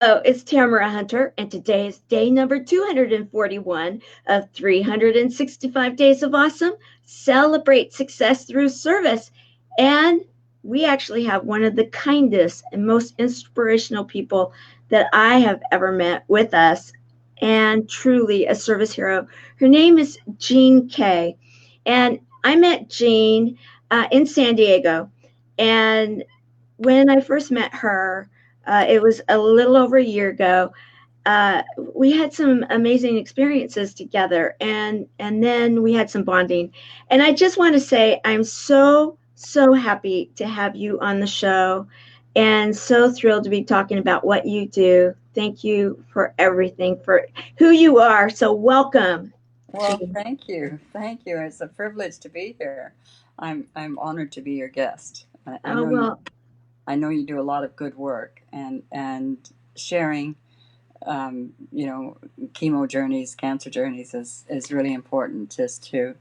Oh, it's Tamara Hunter, and today is day number 241 of 365 Days of Awesome. Celebrate success through service. And we actually have one of the kindest and most inspirational people that I have ever met with us, and truly a service hero. Her name is Jean Kay. And I met Jean in San Diego. And when I first met her, it was a little over a year ago. We had some amazing experiences together, and then we had some bonding. And I just want to say I'm so happy to have you on the show, and so thrilled to be talking about what you do. Thank you for everything, for who you are. So welcome, Well, Jean. thank you. Thank you. It's a privilege to be here. I'm honored to be your guest. I Oh know you well, I know you do a lot of good work and sharing you know chemo journeys, cancer journeys is really important just to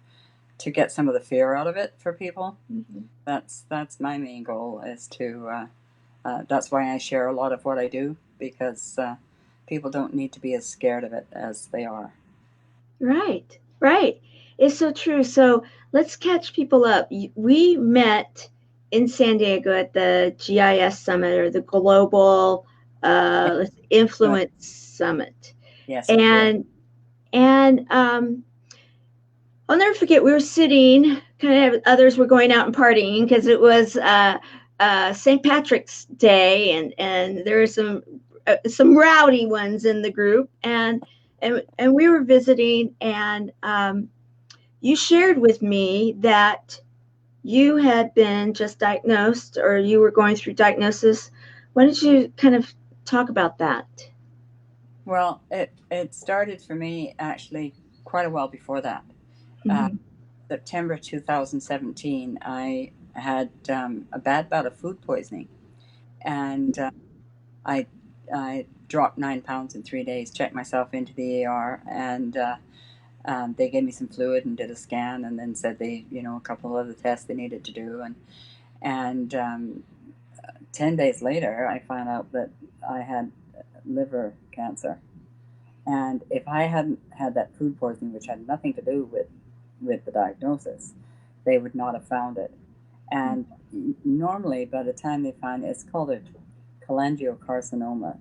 get some of the fear out of it for people. mhm. That's my main goal is to that's why I share a lot of what I do because people don't need to be as scared of it as they are. Right, right. It's so true. So let's catch people up. We met in San Diego at the GIS Summit, or the Global Yeah. Influence Summit. Yes, we did. And I'll never forget, we were sitting, kind of, others were going out and partying because it was St. Patrick's Day, and there were some rowdy ones in the group, and we were visiting, and you shared with me that you had been just diagnosed, or you were going through diagnosis. Why don't you kind of talk about that? Well, it started for me actually quite a while before that. Uh, Mm-hmm. September 2017, I had a bad bout of food poisoning, and I I dropped 9 pounds in 3 days. Checked myself into the ER, and they gave me some fluid and did a scan, and then said a couple of other tests they needed to do, and 10 days later, I found out that I had liver cancer. And if I hadn't had that food poisoning, which had nothing to do with the diagnosis, they would not have found it. And normally, by the time they find it, it's called a cholangiocarcinoma,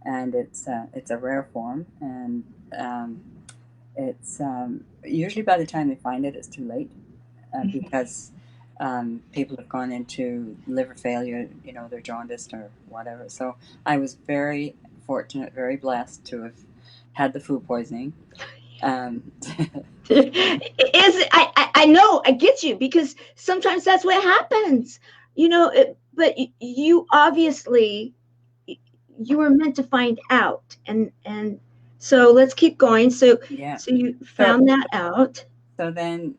and it's a rare form, and it's usually by the time they find it, it's too late because people have gone into liver failure, they're jaundiced or whatever. So I was very fortunate, very blessed to have had the food poisoning. Um, I know, I get you, because sometimes that's what happens, but you obviously, you were meant to find out, and so let's keep going. So yeah. so you So found that out. so then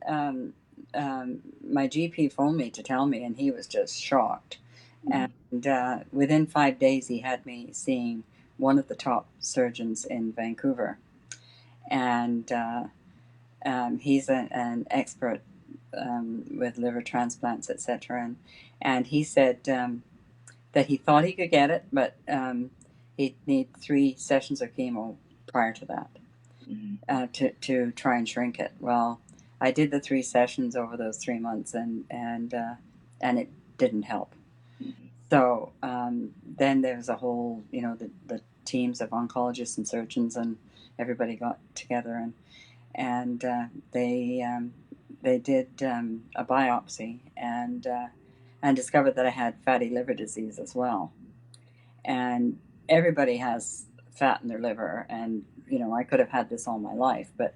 my GP phoned me to tell me, and he was just shocked. And within 5 days, he had me seeing one of the top surgeons in Vancouver, and he's an expert with liver transplants, etc. And he said that he thought he could get it, but he'd need 3 sessions of chemo prior to that to try and shrink it. Well, I did the 3 sessions over those 3 months, and it didn't help. So then there was a whole, the teams of oncologists and surgeons, and everybody got together, and they did a biopsy and discovered that I had fatty liver disease as well. And everybody has fat in their liver, and I could have had this all my life, but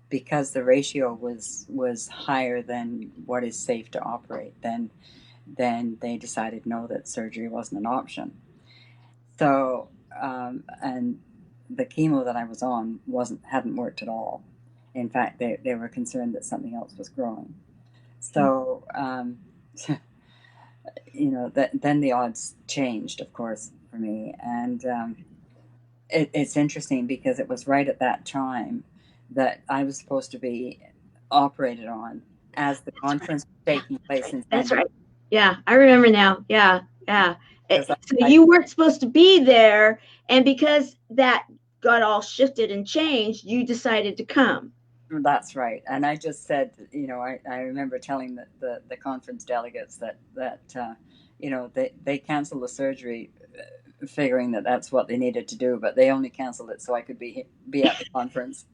because the ratio was higher than what is safe to operate, then they decided no, that surgery wasn't an option. So and the chemo that I was on wasn't hadn't worked at all. In fact, they were concerned that something else was growing. So that then the odds changed, of course, for me, and it's interesting because it was right at that time that I was supposed to be operated on as the That's right. conference was Yeah, taking that's place right. in San That's Diego. right. Yeah, I remember now. Yeah, yeah. because So you weren't supposed to be there, and because that got all shifted and changed, you decided to come. that's right. And I just said, I remember telling the conference delegates that they canceled the surgery, figuring that that's what they needed to do, but they only canceled it so I could be at the conference.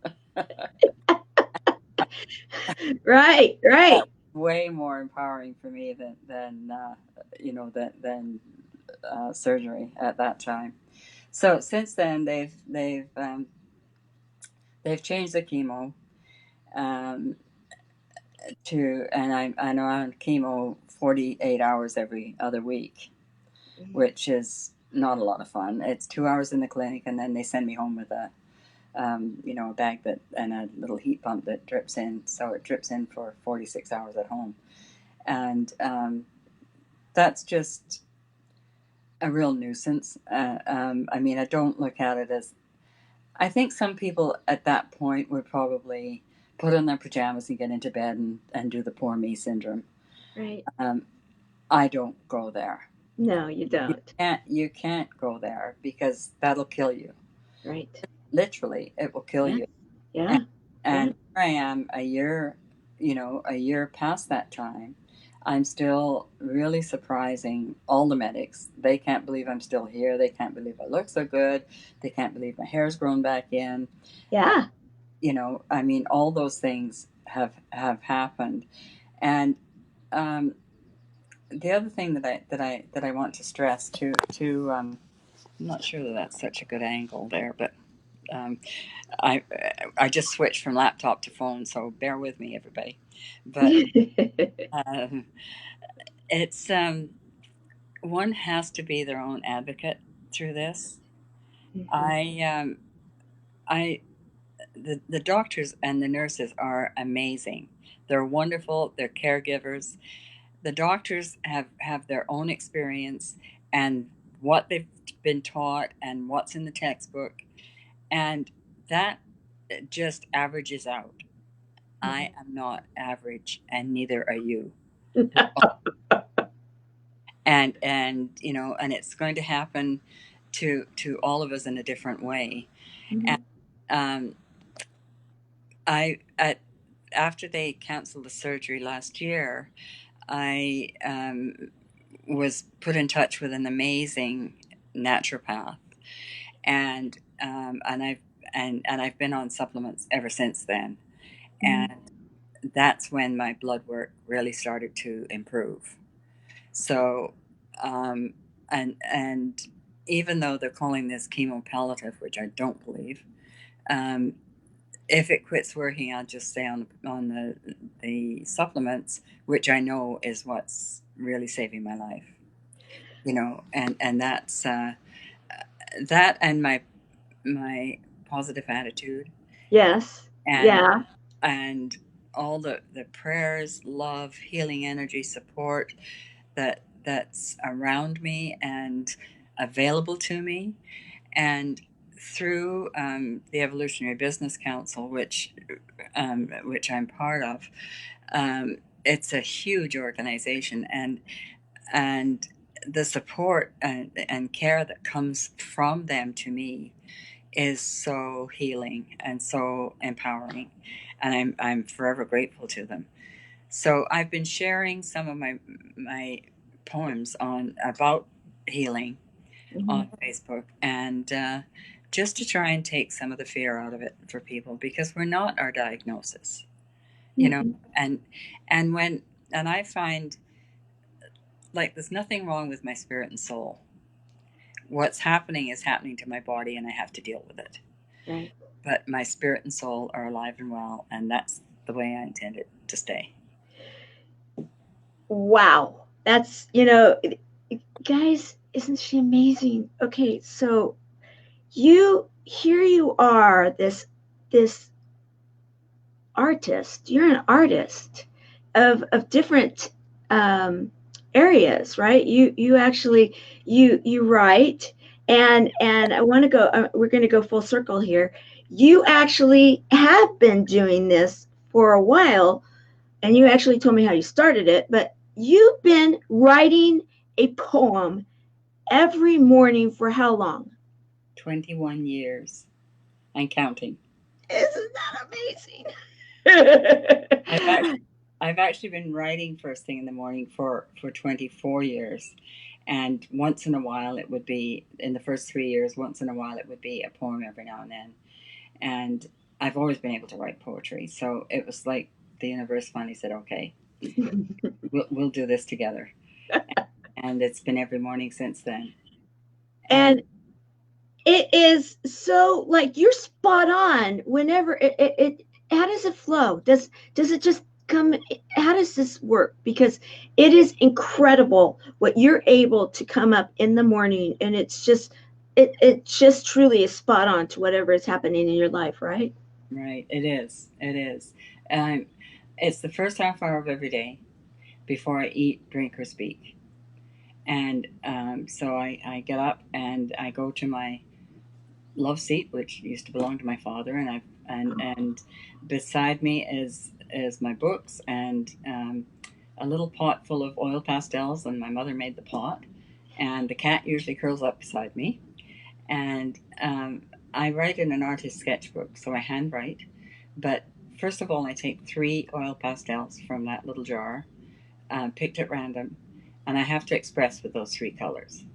Right, right. That's way more empowering for me than surgery at that time. So since then, they've changed the chemo, um, and I'm on chemo 48 hours every other week, which is not a lot of fun. It's 2 hours in the clinic, and then they send me home with a bag that and a little heat pump that drips in. So it drips in for 46 hours at home, and that's just a real nuisance. I mean, I don't look at it as. I think some people at that point would probably put on their pajamas and get into bed and do the poor me syndrome. Right. Um, I don't go there. No, you You don't. can't go there because that'll kill you. Right. Literally, it will kill Yeah. you. And, Yeah. and Yeah. here I am a year past that time. I'm still really surprising all the medics. They can't believe I'm still here. They can't believe I look so good. They can't believe my hair's grown back in. Yeah. I mean, all those things have happened. And the other thing that I want to stress to I'm not sure that that's such a good angle there, but um, I I just switched from laptop to phone, so bear with me, everybody. But um, it's one has to be their own advocate through this. Mhm. I the doctors and the nurses are amazing. They're wonderful. They're caregivers. The doctors have their own experience and what they've been taught and what's in the textbook, and that just averages out. I am not average, and neither are you. And it's going to happen to all of us in a different way. And Mhm. um, I at after they canceled the surgery last year, I was put in touch with an amazing naturopath, and I've been on supplements ever since then. Mhm. And that's when my blood work really started to improve. So, um, and even though they're calling this chemo palliative, which I don't believe, um, if it quits working, I'll just stay on the supplements, which I know is what's really saving my life. And that's that and my positive attitude Yes. and Yeah. and all the prayers, love, healing energy, support that's around me and available to me. And through the Evolutionary Business Council, which I'm part of, it's a huge organization, and the support and care that comes from them to me is so healing and so empowering, and I'm forever grateful to them. So I've been sharing some of my poems on about healing Mhm. on Facebook, and just to try and take some of the fear out of it for people, because we're not our diagnosis, you know. Mhm. And and when and I find, like, there's nothing wrong with my spirit and soul. What's happening is happening to my body, and I have to deal with it. Right. But my spirit and soul are alive and well, and that's the way I intend it to stay. Wow. That's, guys, isn't she amazing? Okay, so here you are, this artist. You're an artist of different um, areas, right? You actually you write, and I want to go. We're going to go full circle here. You actually have been doing this for a while, and you actually told me how you started it, but you've been writing a poem every morning for how long? 21 years and counting. Isn't that I've actually, amazing? I've actually been writing first thing in the morning for 24 years. And once in a while, it would be, in the first 3 years, once in a while, it would be a poem every now and then. And I've always been able to write poetry. So it was like the universe finally said, okay, we'll do this together. And it's been every morning since then. And And it is so like you're spot on whenever how does it flow? Does it just come, how does this work? Because it is incredible what you're able to come up in the morning, and it just truly is spot on to whatever is happening in your life, right? right, it is. It is. Um, it's the first half hour of every day before I eat, drink, or speak. And so I get up and I go to my love seat, which used to belong to my father, and beside me is my books and a little pot full of oil pastels, and my mother made the pot, and the cat usually curls up beside me, and I write in an artist sketchbook, so I handwrite, but first of all I take 3 oil pastels from that little jar, picked at random, and I have to express with those 3 colors.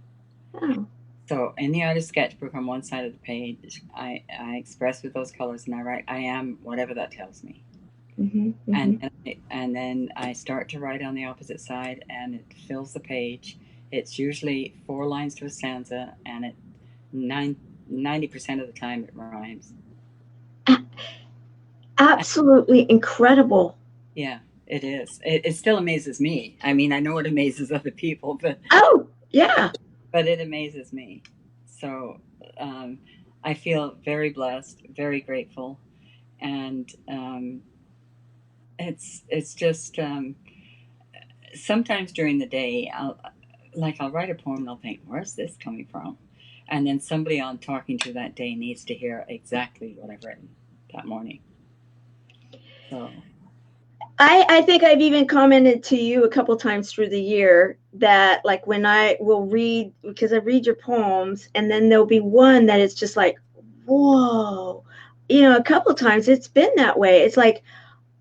Oh. So in the artist sketchbook on one side of the page, I express with those colors and I write, I am whatever that tells me. Mm-hmm, And mm-hmm. and then I start to write on the opposite side and it fills the page. It's usually 4 lines to a stanza and 90% of the time it rhymes. And Absolutely incredible. yeah, it is. It still amazes me. I mean, I know it amazes other people, Oh, yeah. but it amazes me. So um, I feel very blessed, very grateful, and it's just sometimes during the day I'll write a poem and I'll think, where's this coming from? And then somebody I'm talking to that day needs to hear exactly what I've written that morning. So I think I've even commented to you a couple times through the year that like when I will read, because I read your poems, and then there'll be one that is just like, whoa, a couple times it's been that way. It's like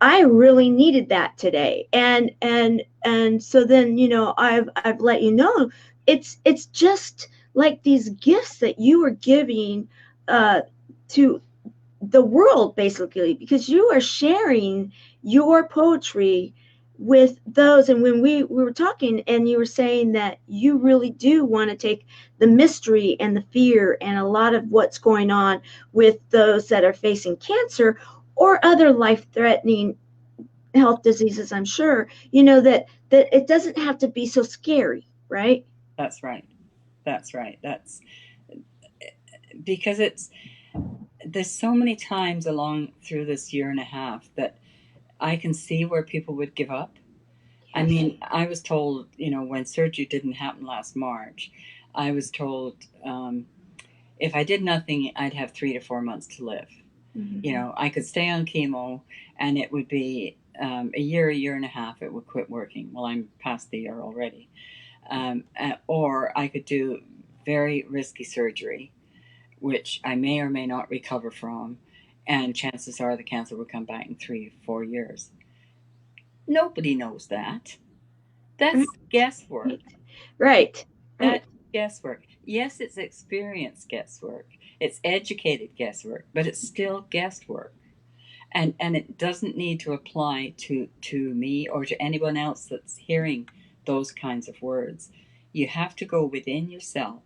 I really needed that today, and so then I've let you know it's just like these gifts that you are giving uh, to the world, basically, because you are sharing your poetry with those. And when we were talking and you were saying that you really do want to take the mystery and the fear and a lot of what's going on with those that are facing cancer or other life-threatening health diseases, I'm sure that it doesn't have to be so scary, right? that's right. That's right. That's because it's there's so many times along through this year and a half that I can see where people would give up. I Yes. mean, I was told, when surgery didn't happen last March, I was told if I did nothing, I'd have 3 to 4 months to live. Mm-hmm. I could stay on chemo and it would be a year and a half, it would quit working. Well, I'm past the year already. Or I could do very risky surgery, which I may or may not recover from, and chances are the cancer will come back in 3 4 years. Nobody knows that. That's guesswork. Right. Right. Right. That's guesswork. Yes, it's experienced guesswork. It's educated guesswork, but it's still guesswork. And it doesn't need to apply to me or to anyone else that's hearing those kinds of words. You have to go within yourself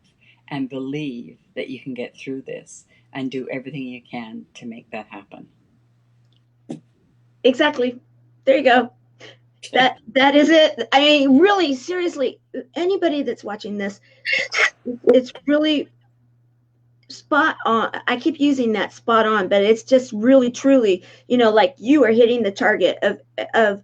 and believe that you can get through this and do everything you can to make that happen. Exactly. There you go. That is it. I mean, really, seriously, anybody that's watching this, it's really spot on. I keep using that spot on, but it's just really truly, like you are hitting the target of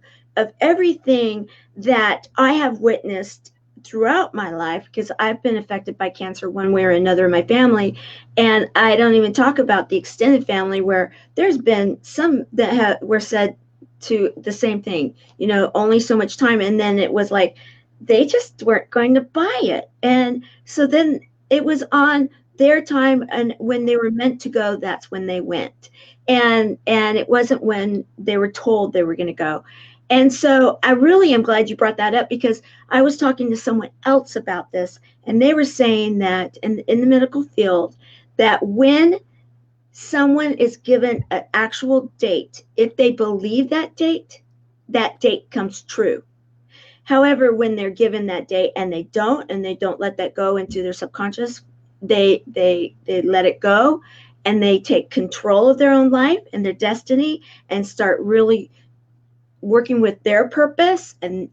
everything that I have witnessed throughout my life, because I've been affected by cancer one way or another in my family. And I don't even talk about the extended family, where there's been some that were said to the same thing, only so much time. And then it was like, they just weren't going to buy it. And so then it was on their time, and when they were meant to go, that's when they went. And it wasn't when they were told they were going to go. And so I really am glad you brought that up, because I was talking to someone else about this, and they were saying that in the medical field, that when someone is given an actual date, if they believe that date comes true. However, when they're given that date and they don't let that go into their subconscious, they let it go, and they take control of their own life and their destiny, and start really working with their purpose, and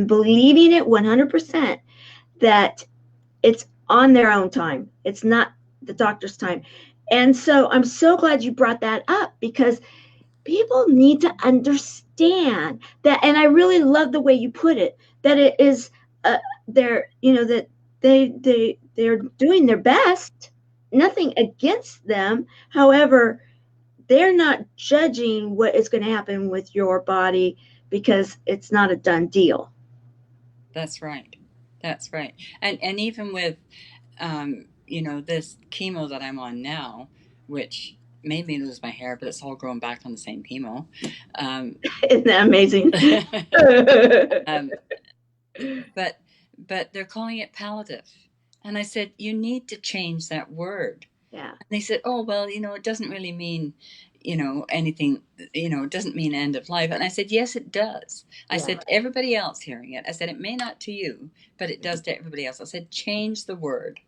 believing it 100%, that it's on their own time. It's not the doctor's time. And so I'm so glad you brought that up, because people need to understand that. And I really love the way you put it, that it is they're, that they're doing their best, nothing against them. However, they're not judging what is going to happen with your body, because it's not a done deal. That's right. That's right. And even with this chemo that I'm on now, which made me lose my hair, but it's all grown back on the same chemo. Isn't that amazing? um, but they're calling it palliative, and I said you need to change that word. Yeah. And they said, oh well, it doesn't really mean anything, it doesn't mean end of life. And I said, yes it does. I Yeah. said to everybody else hearing it, I said it may not to you, but it does to everybody else. I said change the word.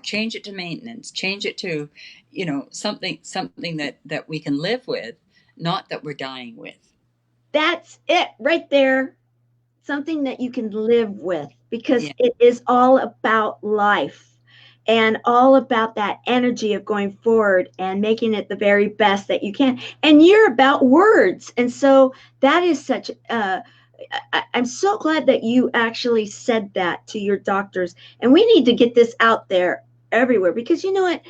Change it to maintenance, change it to something that we can live with, not that we're dying with. That's it right there. Something that you can live with, because Yeah. it is all about life, and all about that energy of going forward and making it the very best that you can. And you're about words. And so that is such I'm so glad that you actually said that to your doctors. And we need to get this out there everywhere, because you know what?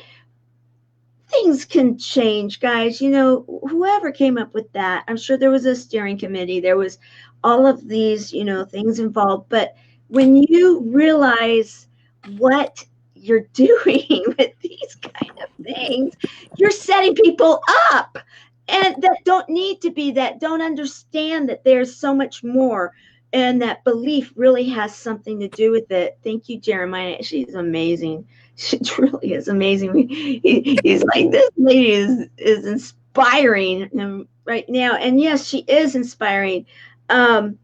Things can change, guys. Whoever came up with that, I'm sure there was a steering committee, there was all of these, things involved. But when you realize what you're doing with these kind of things, you're setting people up, and that don't need to be, that don't understand that there's so much more, and that belief really has something to do with it. Thank you, Jeremiah. She's amazing. She truly is amazing. He's like, this lady is inspiring him right now. And yes, she is inspiring. And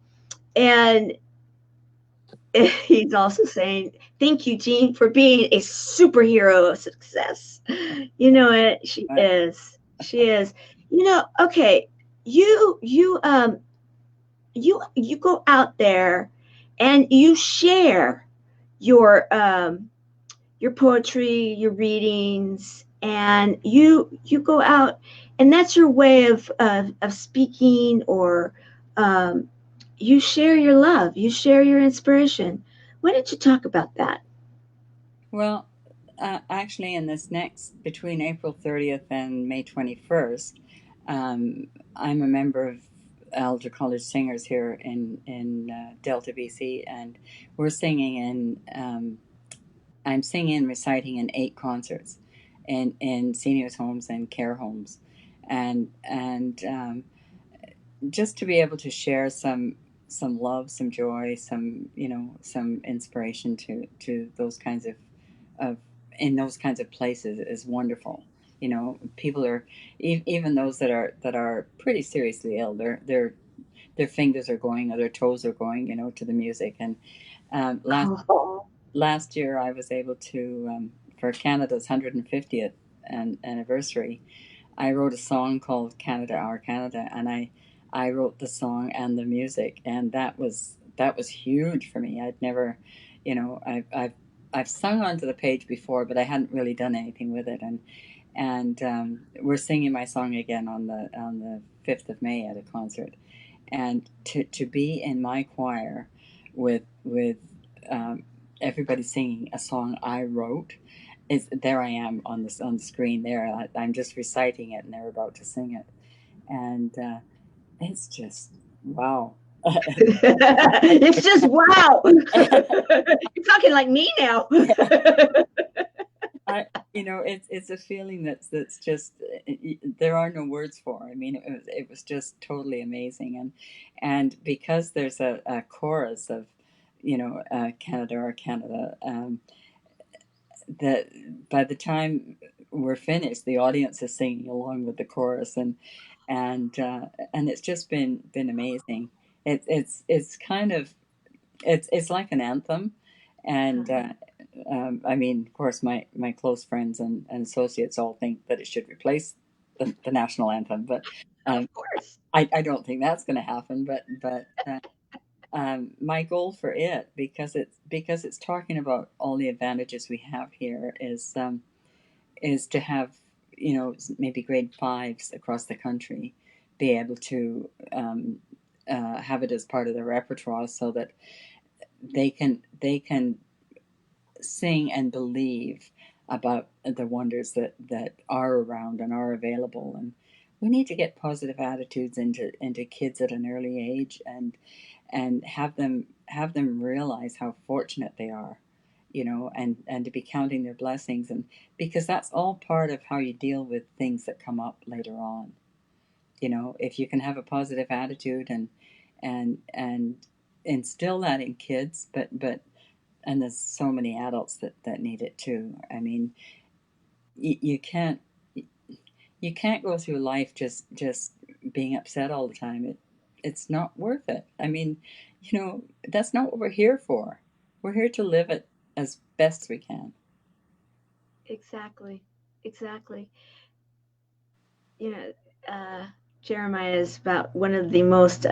he's also saying, thank you, Jean, for being a superhero of success. You know it. She is. She is. Okay. You go out there and you share your your poetry, your readings, and you go out, and that's your way of speaking, or um, you share your love, you share your inspiration. Why don't you talk about that? Well, actually, in this next, between April 30th and May 21st, I'm a member of Elder College Singers here in Delta, BC, and we're singing I'm singing and reciting in 8 concerts in seniors' homes and care homes, and just to be able to share some love, some joy, some inspiration to those kinds of in those kinds of places is wonderful. People are even those that are pretty seriously ill. Their fingers are going, or their toes are going, to the music. And Oh, last year I was able to, for Canada's 150th anniversary, I wrote a song called "Canada, Our Canada," and I wrote the song and the music, and that was huge for me. I'd never, I've sung onto the page before, but I hadn't really done anything with it, and we're singing my song again on the 5th of May at a concert, and to be in my choir with um, everybody singing a song I wrote, is there I am on the screen there. I'm just reciting it, and they're about to sing it, and it's just wow. It's just wow. You're talking like me now. I, it's a feeling that's just there are no words for. I mean, it was just totally amazing, and because there's a chorus of, Canada or Canada, that by the time we're finished, the audience is singing along with the chorus, and it's just been amazing. It's kind of it's like an anthem, and I mean, of course, my close friends and associates all think that it should replace the national anthem, but Of um, course. I don't think that's going to happen. But my goal for it, because it's talking about all the advantages we have here, is to have, maybe grade fives across the country be able to have it as part of their repertoire, so that they can sing and believe about the wonders that are around and are available. And we need to get positive attitudes into kids at an early age, and have them realize how fortunate they are, and to be counting their blessings, and because that's all part of how you deal with things that come up later on. If you can have a positive attitude and instill that in kids, and there's so many adults that need it too. I mean, you can't go through life just being upset all the time. It's not worth it. I mean, that's not what we're here for. We're here to live it as best we can. Exactly. Exactly. You know, Jeremiah is about one of the most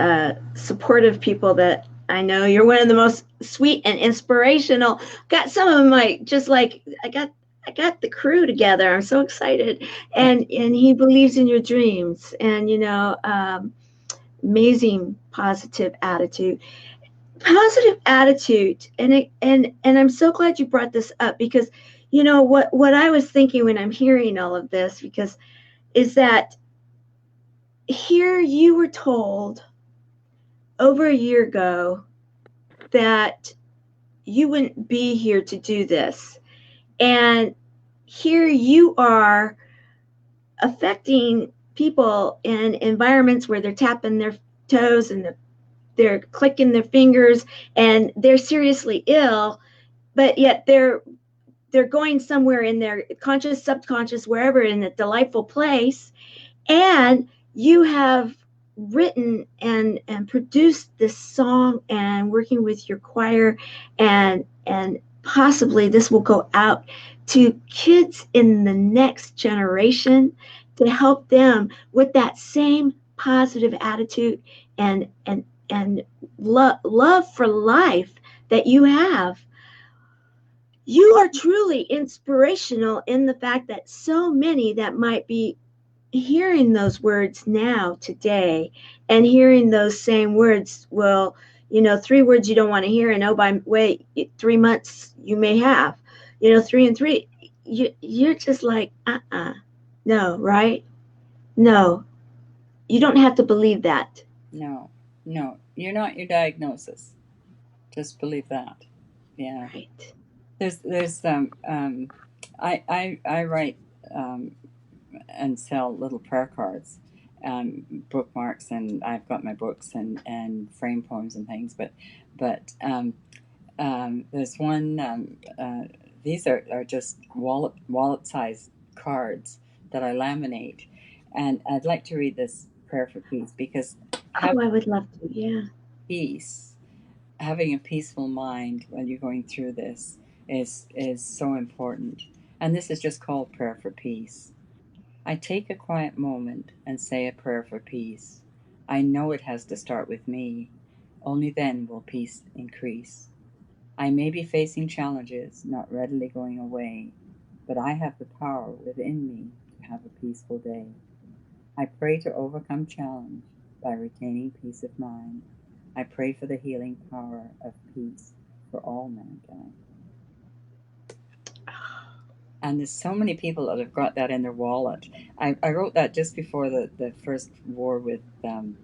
supportive people that I know. You're one of the most sweet and inspirational. Got some of them like just like I got the crew together. I'm so excited, and he believes in your dreams, and amazing positive attitude. Positive attitude, and I'm so glad you brought this up because what I was thinking when I'm hearing all of this because is that here you were told over a year ago that you wouldn't be here to do this. And here you are affecting people in environments where they're tapping their toes and they're clicking their fingers and they're seriously ill, but yet they're going somewhere in their conscious, subconscious, wherever in a delightful place, and you have written and produced this song and working with your choir, and possibly this will go out to kids in the next generation to help them with that same positive attitude and love for life that you have. You are truly inspirational in the fact that so many that might be hearing those words now today and hearing those same words will, three words you don't want to hear, and oh by wait 3 months you may have, three and three, you're just like no, right? No, you don't have to believe that. No, no, you're not your diagnosis. Just believe that. Yeah. Right. I write and sell little prayer cards, bookmarks, and I've got my books and frame poems and things. But there's one. These are just wallet size cards that I laminate, and I'd like to read this prayer for peace, because Oh, having I would love to. Yeah. peace, having a peaceful mind when you're going through this is so important. And this is just called prayer for peace. I take a quiet moment and say a prayer for peace. I know it has to start with me. Only then will peace increase. I may be facing challenges not readily going away, but I have the power within me to have a peaceful day. I pray to overcome challenge by retaining peace of mind. I pray for the healing power of peace for all mankind. And there's so many people that have got that in their wallet. I wrote that just before the first war um,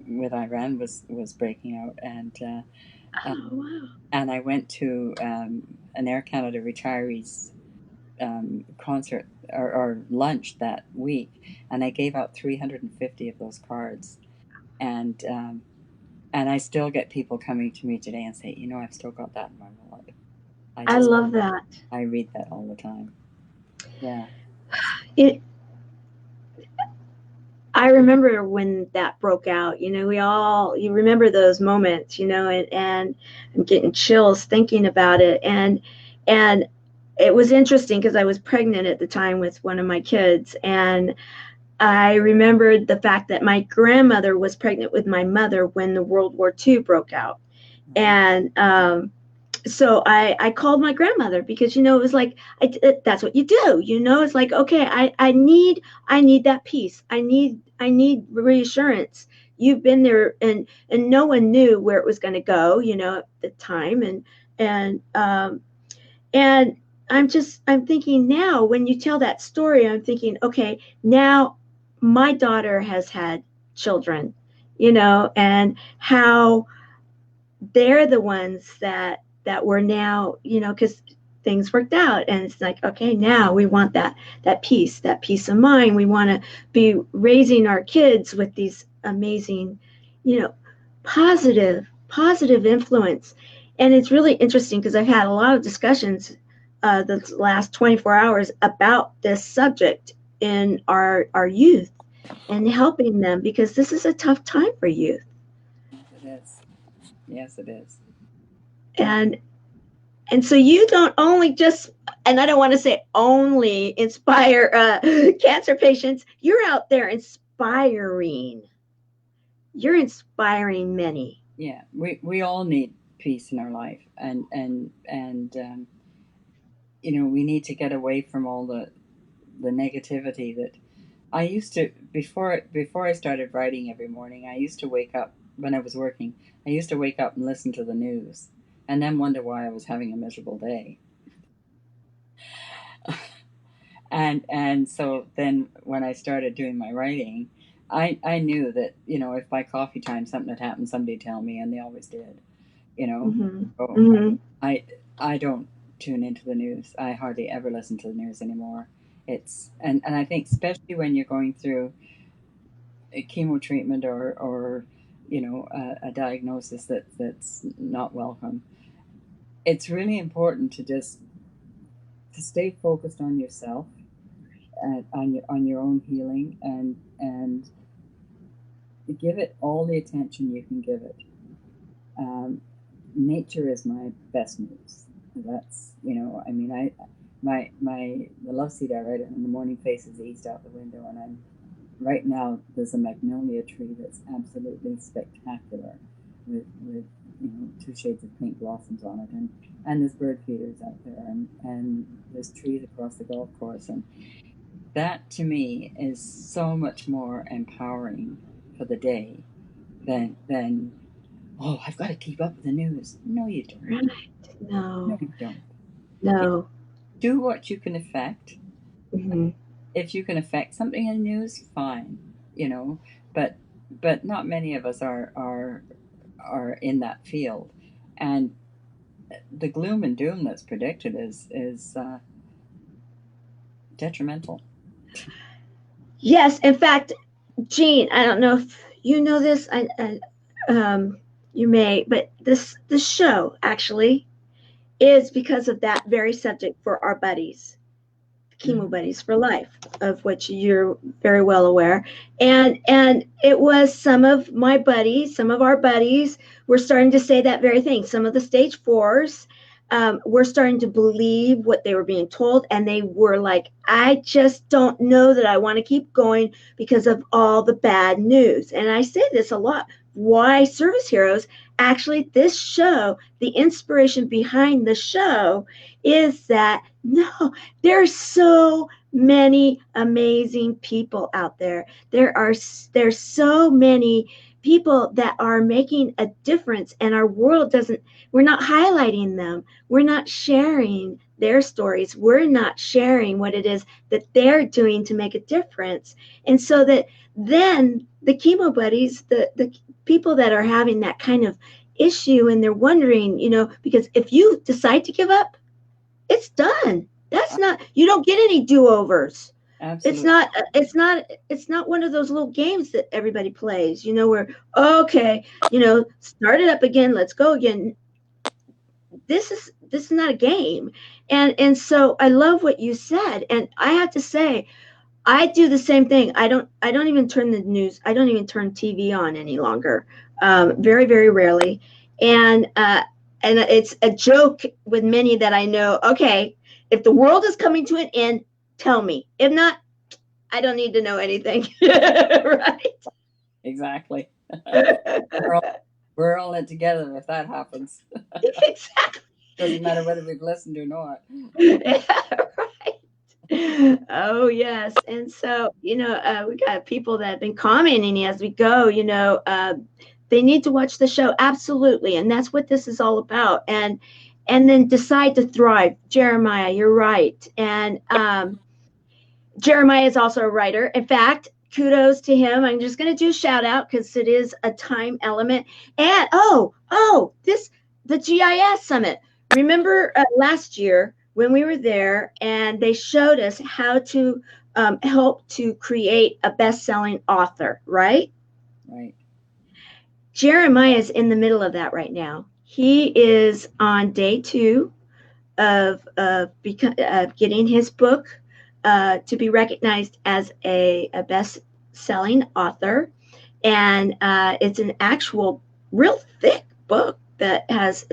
with Iran was breaking out, uh, Oh, wow. and I went to an Air Canada retirees concert or lunch that week, and I gave out 350 of those cards, and and I still get people coming to me today and say, I've still got that in my wallet. I I just love that. I read that all the time. Yeah. It, I remember when that broke out, you remember those moments, and I'm getting chills thinking about it. And it was interesting because I was pregnant at the time with one of my kids. And I remembered the fact that my grandmother was pregnant with my mother when the World War II broke out. Mhm. And so I called my grandmother because it was like that's what you do. It's like, okay, I need that peace. I need reassurance. You've been there, and no one knew where it was going to go, at the time. And I'm thinking now, when you tell that story, I'm thinking, okay, now my daughter has had children, and how they're the ones that were now, because things worked out, and it's like, okay, now we want that peace of mind. We want to be raising our kids with these amazing, you know positive influence. And it's really interesting because I've had a lot of discussions the last 24 hours about this subject in our youth, and helping them, because this is a tough time for youth. Yes, it is. Yes, it is. And And so you don't only just, and I don't want to say only inspire cancer patients, you're out there inspiring. You're inspiring many. Yeah, we all need peace in our life, and we need to get away from all the negativity that I used to before I started writing every morning. I used to wake up when I was working. I used to wake up and listen to the news, and then wonder why I was having a miserable day. And so then when I started doing my writing, I knew that if by coffee time something had happened, somebody'd tell me, and they always did. You know, Mm-hmm. so Mm-hmm. I I don't tune into the news. I hardly ever listen to the news anymore. And I think especially when you're going through a chemo treatment or a diagnosis that's not welcome. It's really important to just to stay focused on yourself and on your own healing and give it all the attention you can give it. Um, Nature is my best news. That's I mean my the love seat I write in the morning faces east out the window, and I'm right now there's a magnolia tree that's absolutely spectacular with two shades of pink blossoms on it, and there's bird feeders out there, and there's trees across the golf course, and that to me is so much more empowering for the day than oh, I've got to keep up with the news. No, you don't. Right. No, No. you don't. No. Do what you can affect. Mm-hmm. If you can affect something in the news, fine. You know, but not many of us are in that field, and the gloom and doom that's predicted is detrimental. Yes. In fact, Jean, I don't know if you know this. You may, but this show actually is because of that very subject for our buddies, chemo Mm-hmm. buddies for life, of which you're very well aware. And it was some of our buddies were starting to say that very thing. Some of the stage fours were starting to believe what they were being told, and they were like, I just don't know that I want to keep going because of all the bad news. And I say this a lot. Why Service Heroes? Actually, this show, the inspiration behind the show is that no, there's so many amazing people out there. There's so many people that are making a difference, and our world doesn't, we're not highlighting them. We're not sharing their stories. We're not sharing what it is that they're doing to make a difference. And so that then the chemo buddies, the people that are having that kind of issue, and they're wondering, because if you decide to give up, it's done. That's not, you don't get any do-overs. It's Absolutely. not it's not it's not one of those little games that everybody plays, where okay, start it up again, let's go again. This is not a game. And so I love what you said, and I have to say I do the same thing. I don't even turn the news. I don't even turn TV on any longer. Very, very rarely. And it's a joke with many that I know. Okay, if the world is coming to an end, tell me. If not, I don't need to know anything. Right? Exactly. we're all we're all in it together if that happens. Exactly. Doesn't matter whether we've listened or not. Yeah, right. Oh yes, and so we got people that have been commenting as we go. They need to watch the show absolutely, and that's what this is all about. And then decide to thrive. Jeremiah, you're right, and Jeremiah is also a writer. In fact, kudos to him. I'm just going to do a shout out because it is a time element. And this the GIS summit. Remember last year when we were there and they showed us how to help to create a best-selling author, right? Right. Jeremiah is in the middle of that right now. He is on day 2 of getting his book to be recognized as a best-selling author, and it's an actual real thick book that has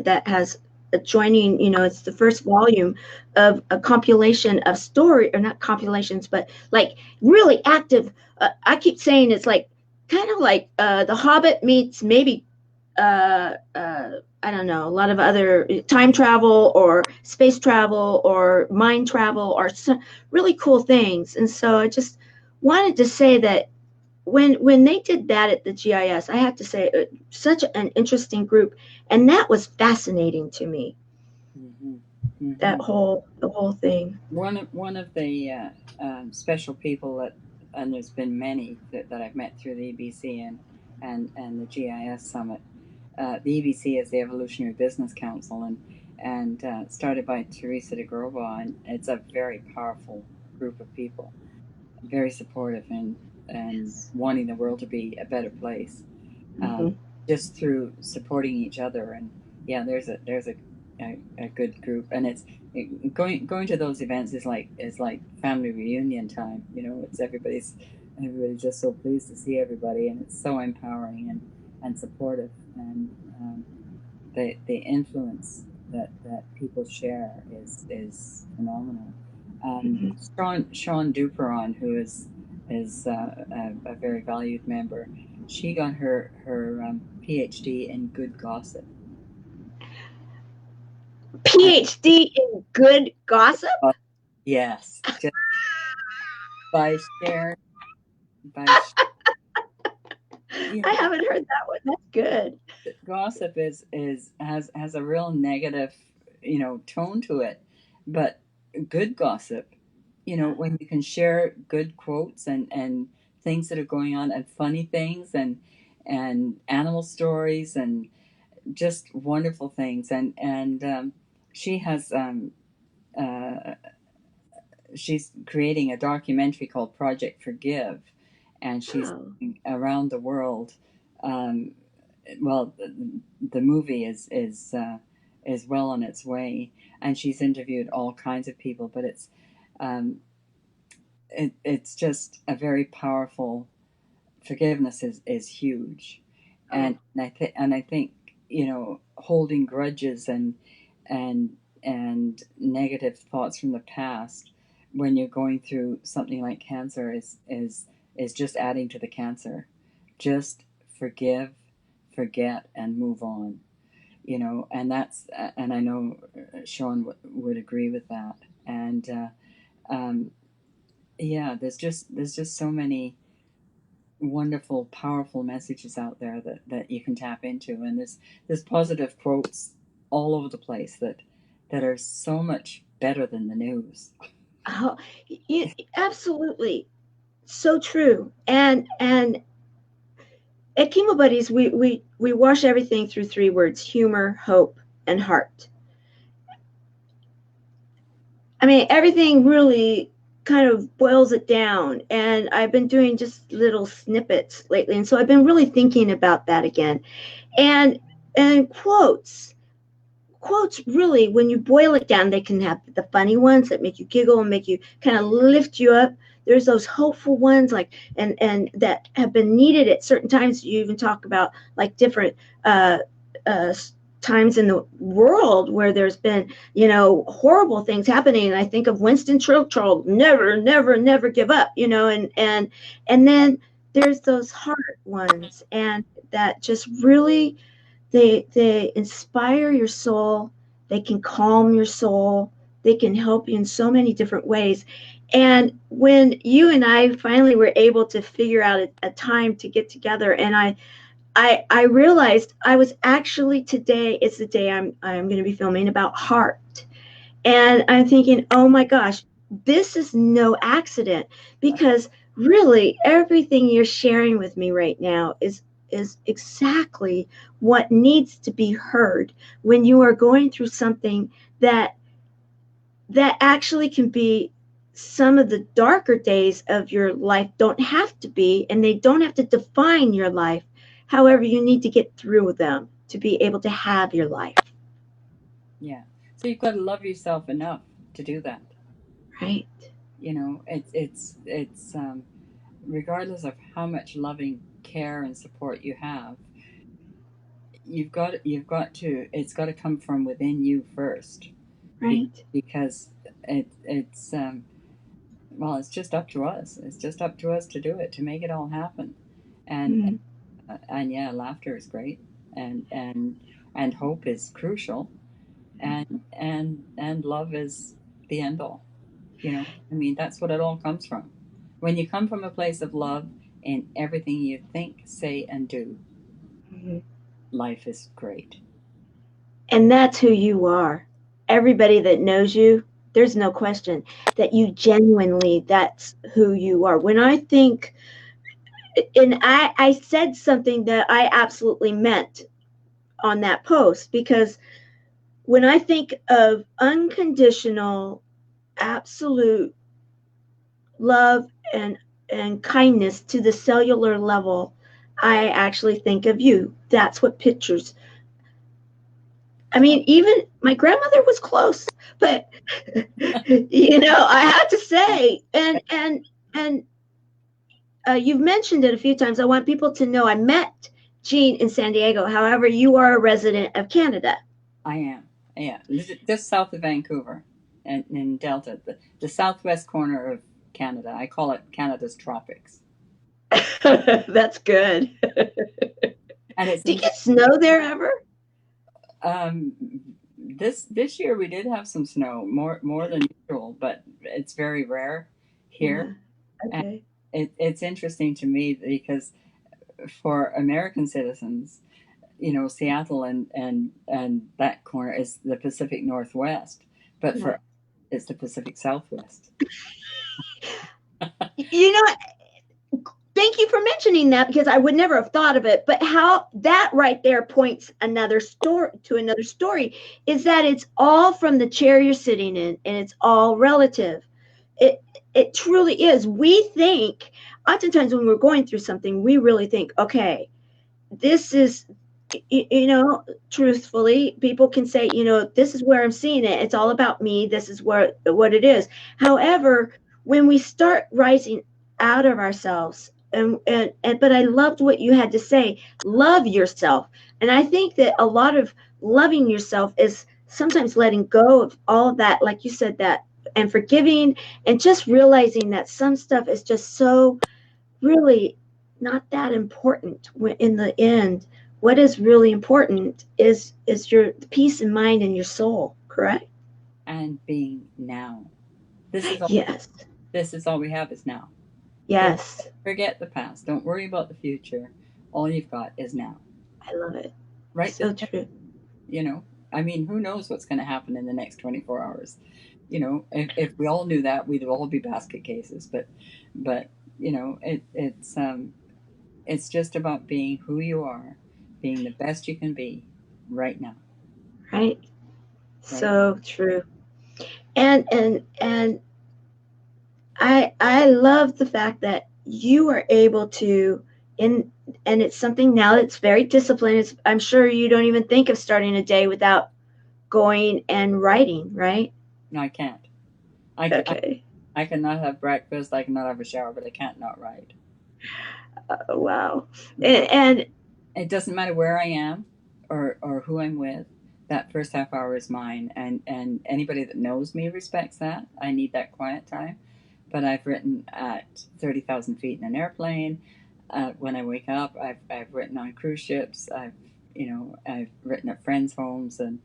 adjoining. It's the first volume of a compilation of story, or not compilations, but like really active. I keep saying it's like kind of like The Hobbit meets maybe I don't know, a lot of other time travel or space travel or mind travel or some really cool things. And so I just wanted to say that when they did that at the GIS, I have to say such an interesting group, and that was fascinating to me. Hmm. That Hmm. whole the whole thing. One of the special people that, and there's been many that I've met through the EBC and the GIS Summit. The EBC is the Evolutionary Business Council, and started by Teresa de Grova, and it's a very powerful group of people, very supportive and wanting the world to be a better place, um, Mm-hmm. just through supporting each other. And yeah, there's a good group, and it's going to those events is like family reunion time. It's everybody's just so pleased to see everybody, and it's so empowering and supportive, and the influence that people share is phenomenal. Mm-hmm. Sean Duperon, who is a very valued member, she got her PhD in good gossip. And, PhD in good gossip. yes, just by sharing by sh- you I know haven't heard that one. That's good. gossip has a real negative tone to it, but good gossip, when you can share good quotes and things that are going on and funny things and animal stories and just wonderful things, and she has uh, she's creating a documentary called Project Forgive, and she's Oh. around the world. um, well, the movie is well on its way, and she's interviewed all kinds of people. But um, it's just a very powerful. Forgiveness is huge, Oh. and I think holding grudges and and negative thoughts from the past when you're going through something like cancer is just adding to the cancer. Just forgive, forget, and move on. And I know Sean would agree with that. And um, yeah, there's just so many wonderful, powerful messages out there that you can tap into, and there's positive quotes all over the place that are so much better than the news. Oh, absolutely. So true. And at Chemo Buddies, we wash everything through three words: humor, hope, and heart. I mean, everything really kind of boils it down. And I've been doing just little snippets lately. And so I've been really thinking about that again. And and quotes really, when you boil it down, they can have the funny ones that make you giggle and make you kind of lift you up. There's those hopeful ones, like, and that have been needed at certain times. You even talk about like different uh, uh, times in the world where there's been, horrible things happening. And I think of Winston Churchill, never, never, never give up, and then there's those heart ones, and that just really, they inspire your soul, they can calm your soul, they can help you in so many different ways. And when you and I finally were able to figure out a time to get together, and I realized I was actually, today is the day I'm going to be filming about heart. And I'm thinking, oh my gosh, this is no accident, because really everything you're sharing with me right now is exactly what needs to be heard when you are going through something that actually can be, some of the darker days of your life don't have to be, and they don't have to define your life. However, you need to get through them to be able to have your life, Yeah. So you've got to love yourself enough to do that. right? It's regardless of how much loving care and support you have, you've got to it's got to come from within you first, Right. because it's well, it's just up to us. It's just up to us to do it, to make it all happen. And Mm-hmm. and yeah, laughter is great, and and hope is crucial, and love is the end all. I mean, that's what it all comes from. When you come from a place of love in everything you think, say, and do, Mm-hmm. life is great. And that's who you are. Everybody that knows you, there's no question that you genuinely, that's who you are. When I think, and I said something that I absolutely meant on that post, because when I think of unconditional, absolute love and kindness to the cellular level, I actually think of you. That's what pictures. I mean, even my grandmother was close, but I have to say, and you've mentioned it a few times. I want people to know I met Jean in San Diego. However, you are a resident of Canada. I am. Yeah, just south of Vancouver, and in Delta, the southwest corner of Canada. I call it Canada's tropics, That's good. and it's Do you get snow there ever? um, this year we did have some snow, more than usual, but it's very rare here. Yeah. And Okay. it's interesting to me because for American citizens, Seattle and that corner is the Pacific Northwest, but for Yeah. us, it's the Pacific Southwest. You know, thank you for mentioning that, because I would never have thought of it. But how that right there points another story to another story, is that it's all from the chair you're sitting in, and it's all relative. It it truly is. We think, oftentimes when we're going through something, we really think, okay, this is, truthfully, people can say, this is where I'm seeing it. It's all about me. This is what it is. However, when we start rising out of ourselves, and but I loved what you had to say. Love yourself, and I think that a lot of loving yourself is sometimes letting go of all of that, like you said, that, and forgiving, and just realizing that some stuff is just so really not that important in the end. What is really important is your peace of mind and your soul, correct? And being now. This is all. Yes. This is all we have is now. Yes. Forget the past. Don't worry about the future. All you've got is now. I love it. Right this So minute, true. you know. I mean, who knows what's going to happen in the next 24 hours? If we all knew that, we'd all be basket cases. But it's It's just about being who you are, being the best you can be right now, Right? right now. So true. And I love the fact that you are able to in and it's something now that's very disciplined. I'm sure you don't even think of starting a day without going and writing, right? No, I can't. I, ca- Okay. I cannot have breakfast. I cannot have a shower, but I can't not write. Wow. Yeah. And It doesn't matter where I am or who I'm with. That first half hour is mine, and anybody that knows me respects that. I need that quiet time. But I've written at 30,000 feet in an airplane. When I wake up, I've written on cruise ships. I've written at friends' homes and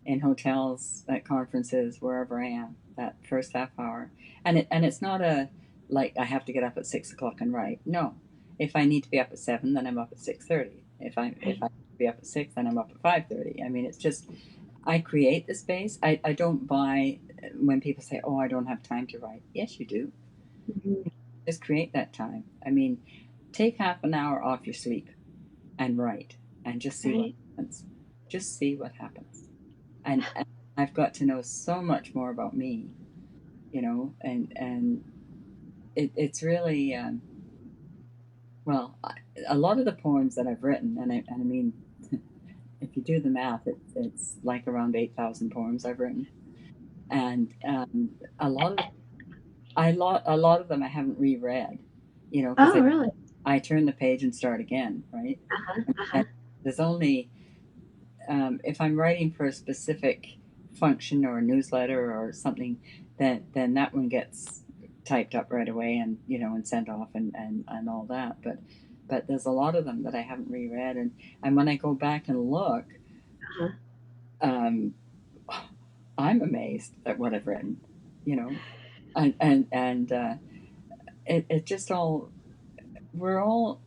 in hotels, at conferences, wherever I am. That first half hour, and it's not a like I have to get up at 6 o'clock and write. No, if I need to be up at 7, then I'm up at 6:30. If I be up at 6, then I'm up at 5:30. I mean, it's just I create the space. I don't buy when people say, "Oh, I don't have time to write." Yes, you do. Just create that time. I mean, take half an hour off your sleep and write, and just see what right. happens. Just see what happens. And I've got to know so much more about me, and it's really well, a lot of the poems that I've written, and I mean, if you do the math, it's like around 8,000 poems I've written, and a lot of a lot of them I haven't reread, because Oh, really? I turn the page and start again, right? Uh-huh. Uh-huh. And there's only if I'm writing for a specific function or a newsletter or something, then that one gets typed up right away and and sent off and all that. But there's a lot of them that I haven't reread, and when I go back and look, Uh-huh. um, I'm amazed at what I've written, you know, and it just all we're all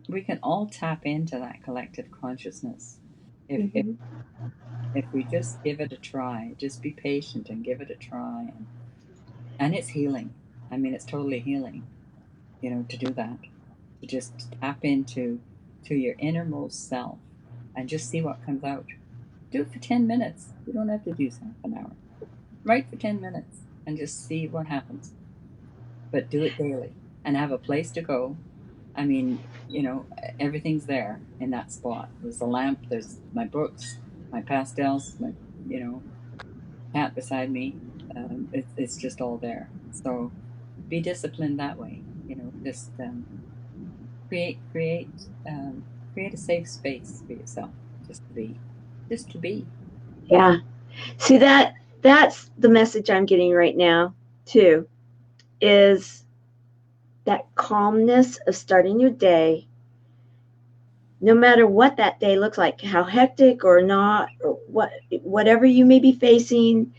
we can all tap into that collective consciousness if Hmm. if we just give it a try, just be patient and give it a try, and it's healing. I mean, it's totally healing, to do that, to just tap into your innermost self and just see what comes out. Do it for 10 minutes. You don't have to do half an hour. Write for 10 minutes and just see what happens. But do it daily and have a place to go. I mean, everything's there in that spot. There's a lamp, there's my books, my pastels, my, you know, cat beside me. It's just all there. So be disciplined that way. Just create create create a safe space for yourself, just to be. Yeah. See that's the message I'm getting right now too is that calmness of starting your day no matter what that day looks like, how hectic or not, or whatever you may be facing.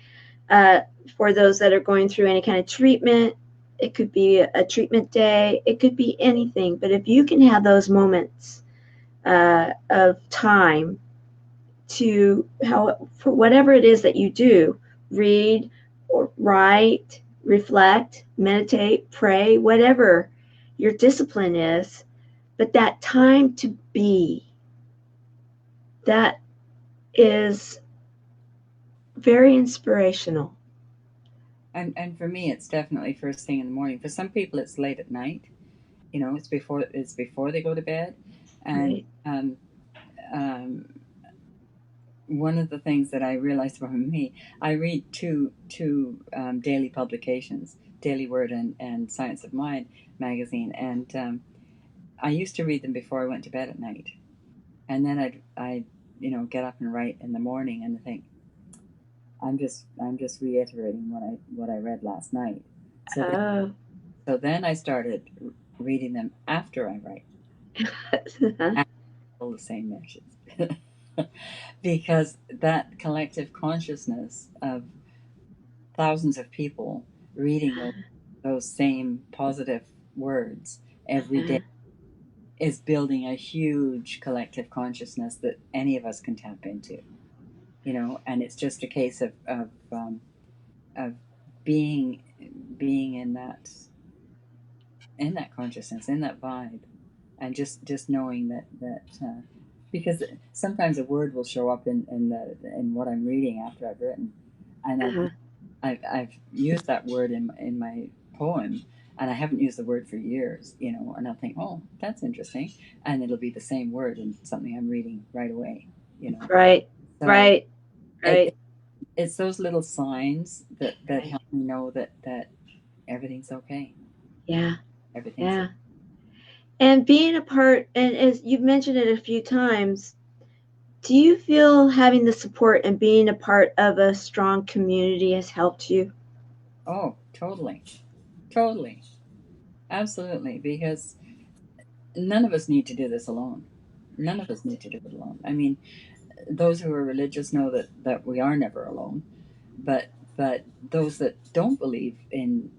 Uh, for those that are going through any kind of treatment, it could be a treatment day, it could be anything. But if you can have those moments of time to how for whatever it is that you do, read or write, reflect, meditate, pray, whatever your discipline is, but that time to be, that is very inspirational. And for me, it's definitely first thing in the morning. For some people, it's late at night. It's before they go to bed. And Right. um, one of the things that I realized about me, I read two daily publications, Daily Word and Science of Mind magazine, and I used to read them before I went to bed at night, and then I get up and write in the morning, and I think I'm just reiterating what I read last night. So then, Oh. so then I started reading them after I write, after all the same messages, because that collective consciousness of thousands of people reading those same positive words every day is building a huge collective consciousness that any of us can tap into. And it's just a case of being being in that consciousness, in that vibe. and just knowing that because sometimes a word will show up in what I'm reading after I've written, and Uh-huh. I've used that word in my poem, and I haven't used the word for years, and I'll think, oh, that's interesting, and it'll be the same word in something I'm reading right away, you know. Right. So Right. it, Right. it, it's those little signs that Right. help me know that everything's okay. Yeah. Everything's Yeah. And being a part, and as you've mentioned it a few times, do you feel having the support and being a part of a strong community has helped you? oh, totally, totally, absolutely, because none of us need to do this alone. None of us need to do it alone. I mean, those who are religious know that we are never alone, but those that don't believe in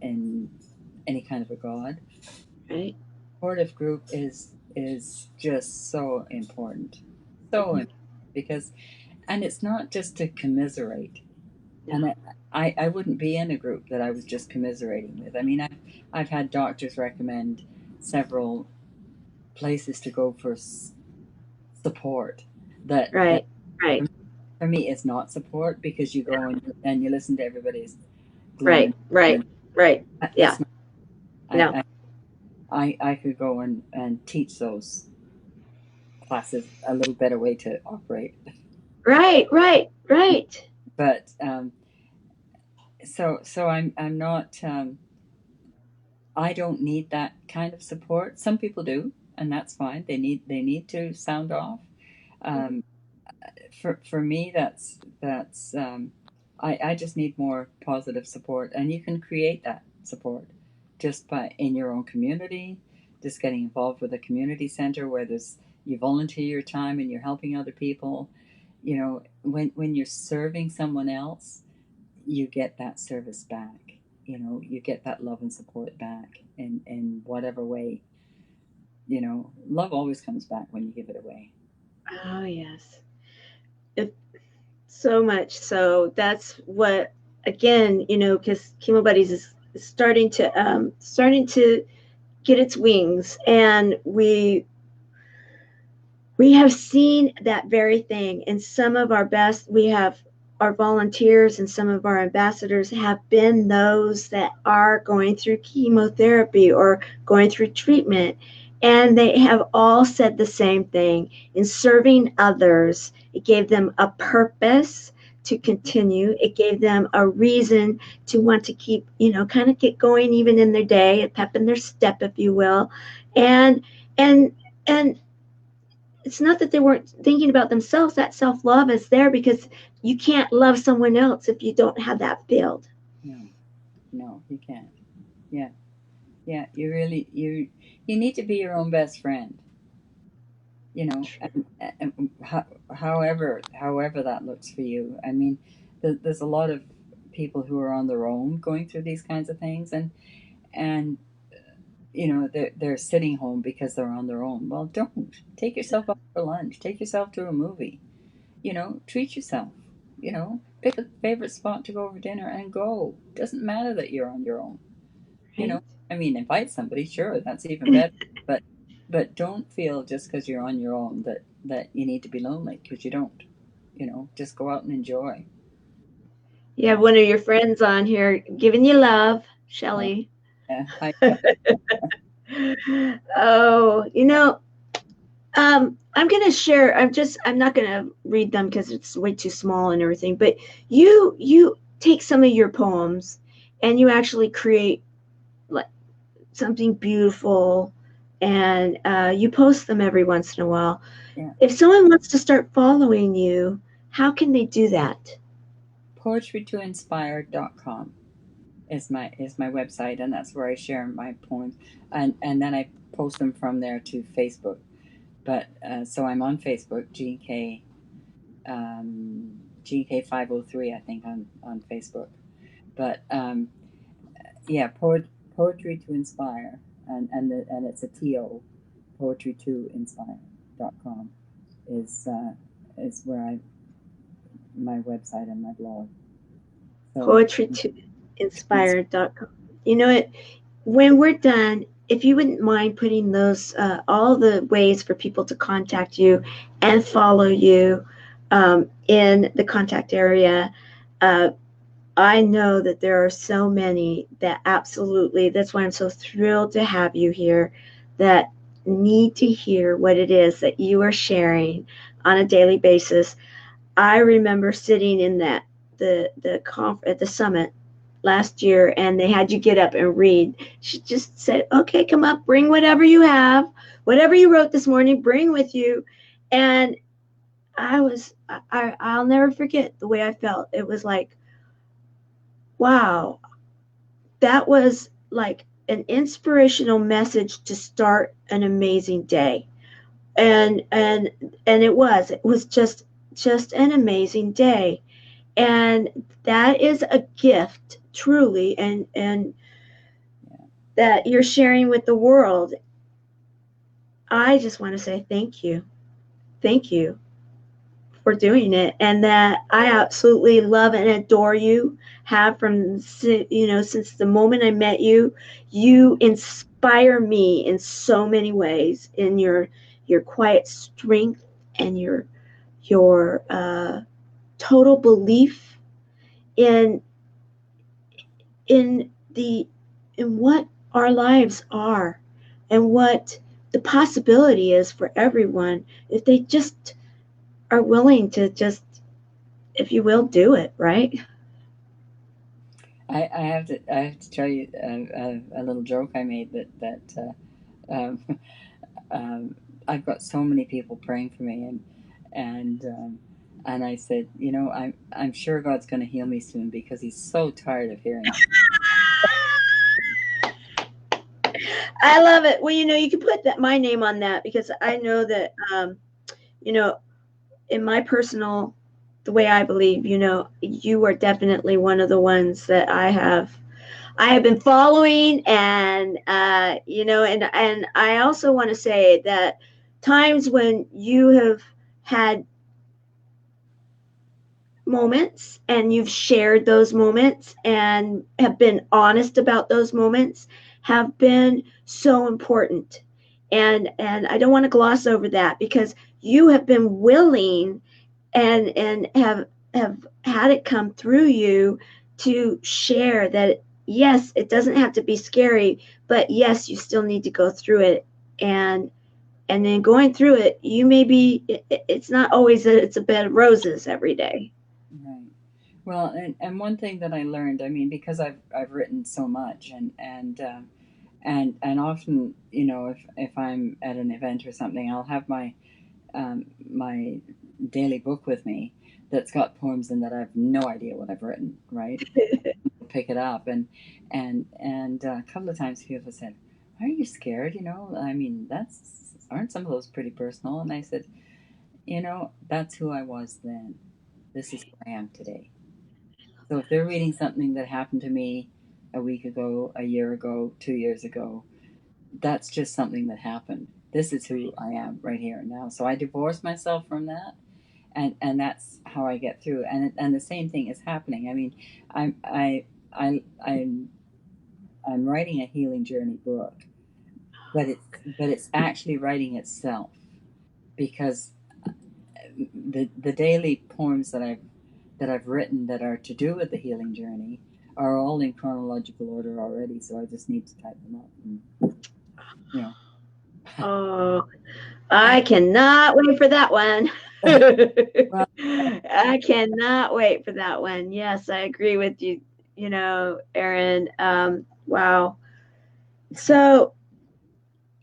any kind of a god, Right. supportive group is just so important, so Hmm. important, because and it's not just to commiserate. No. And I wouldn't be in a group that I was just commiserating with. I mean, I've had doctors recommend several places to go for support that Right. Right. for me is not support, because you go and you listen to everybody's gloom Right. and Right. and Right. Yeah. that's not. No. I could go and teach those classes a little better way to operate, Right. Right. Right. but so I'm not. I don't need that kind of support. Some people do, and that's fine. They need to sound off. Mhm. Um, for me, that's I just need more positive support, and you can create that support just by in your own community, just getting involved with a community center where there's you volunteer your time and you're helping other people. When you're serving someone else, you get that service back. You get that love and support back in whatever way. Love always comes back when you give it away. Oh yes. It, so much so that's what, again, because chemo buddies is starting to get its wings, and we have seen that very thing. And some of our best, we have our volunteers and some of our ambassadors have been those that are going through chemotherapy or going through treatment. And they have all said the same thing: in serving others, it gave them a purpose to continue. It gave them a reason to want to keep, kind of get going even in their day, a pep in their step, if you will. And, and, and it's not that they weren't thinking about themselves. That self love is there because you can't love someone else if you don't have that filled. No, no, you can't. Yeah, yeah. You need to be your own best friend. And however that looks for you. I mean, there's a lot of people who are on their own going through these kinds of things, and they're sitting home because they're on their own. Well, don't take yourself out for lunch. Take yourself to a movie. Treat yourself. Pick a favorite spot to go over dinner and go. Doesn't matter that you're on your own. you Right? know I mean, invite somebody, sure, that's even better, but don't feel just because you're on your own that you need to be lonely, because you don't. Just go out and enjoy. You have one of your friends on here giving you love, uh, Shelly. yeah, hi. Oh, I'm gonna share. I'm not gonna read them because it's way too small and everything. But you take some of your poems and you actually create like something beautiful, and you post them every once in a while. Yeah, If someone wants to start following you, how can they do that? poetrytoinspire.com is my website, and that's where I share my poems, and then I post them from there to Facebook. But so I'm on Facebook, GK 503, I think, on Facebook. But yeah, poetry to inspire, and it's a to poetry to inspire.com is where I my website and my blog. So Poetry to inspire.com. You know it. When we're done, if you wouldn't mind putting those all the ways for people to contact you and follow you in the contact area. uh, I know that there are so many that absolutely, that's why I'm so thrilled to have you here, that need to hear what it is that you are sharing on a daily basis. I remember sitting in that at the summit last year, and they had you get up and read. She just said, "Okay, come up, bring whatever you have, whatever you wrote this morning, bring with you." And I'll never forget the way I felt. It was like, wow, that was like an inspirational message to start an amazing day. And it was just an amazing day. And that is a gift truly, and that you're sharing with the world. I just want to say thank you for doing it, and that I absolutely love and adore you. Have from since the moment I met you, you inspire me in so many ways, in your quiet strength, and your total belief in in the in what our lives are, and what the possibility is for everyone if they just are willing to just, if you will, do it, right? I have to tell you a little joke I made um, I've got so many people praying for me, and and I said, you know, I'm sure God's going to heal me soon because He's so tired of hearing. I love it. Well, you can put that my name on that, because I know that you know, in my personal, the way I believe, you are definitely one of the ones that I have been following, and and I also want to say that times when you have had moments, and you've shared those moments and have been honest about those moments, have been so important. And I don't want to gloss over that, because you have been willing, and have had it come through you to share that, yes, it doesn't have to be scary, but yes, you still need to go through it. And then going through it, you may be it's not always that it's a bed of roses every day. Right. Well, and one thing that I learned, I mean, because I've written so much, and often, you know, if I'm at an event or something, I'll have my daily book with me that's got poems in that I have no idea what I've written, right? Pick it up, and a couple of times people said, "Are you scared? You know, I mean, that's aren't some of those pretty personal?" And I said, "You know, that's who I was then. This is who I am today." So if they're reading something that happened to me a week ago, a year ago, 2 years ago, that's just something that happened. This is who I am right here and now. So I divorce myself from that, and that's how I get through. And the same thing is happening. I mean, I'm I I'm writing a healing journey book, but it's actually writing itself, because the daily poems that I've written that are to do with the healing journey are all in chronological order already. So I just need to type them up, and you know. Oh, I cannot wait for that one. Well, I cannot wait for that one. Yes, I agree with you, Erin. Wow. So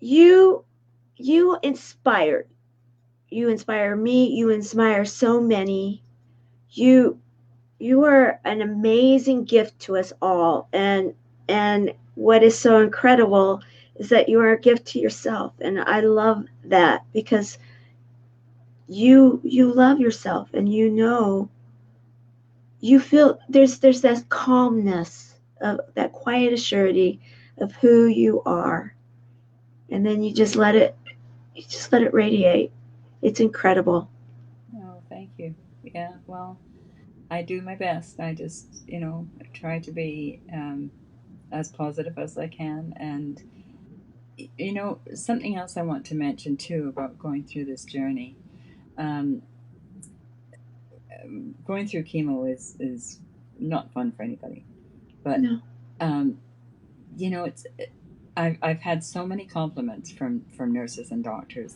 you you inspired. You inspire me, you inspire so many. You you are an amazing gift to us all. And what is so incredible is that you are a gift to yourself. And I love that, because you love yourself, and you feel there's that calmness, of that quiet assurity of who you are. And then you just let it radiate. It's incredible. no, thank you. Yeah, well, I do my best. I just, you know, try to be as positive as I can, You know, something else I want to mention too about going through this journey. Um, Going through chemo is not fun for anybody, but No. um, you know, it's I've had so many compliments from nurses and doctors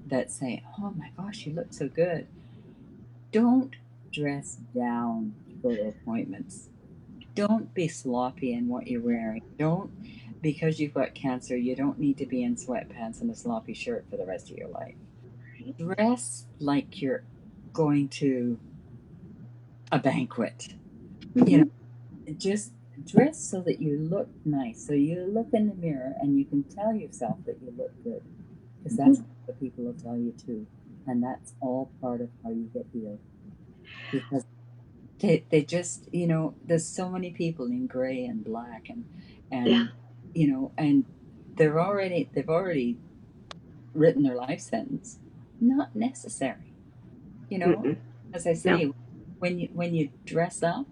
that say, "Oh my gosh, you look so good." Don't dress down to go to appointments. Don't be sloppy in what you're wearing. Don't, because you've got cancer, you don't need to be in sweatpants and a sloppy shirt for the rest of your life. Dress like you're going to a banquet. You Mm-hmm. know, just dress so that you look nice. So you look in the mirror and you can tell yourself that you look good. Because that's Mm-hmm. what people will tell you too. And that's all part of how you get healed. Because they just, you know, there's so many people in gray and black Yeah. and you know, and they've already written their life sentence. Not necessary. You know, Mm-mm. as I No. say, when you dress up,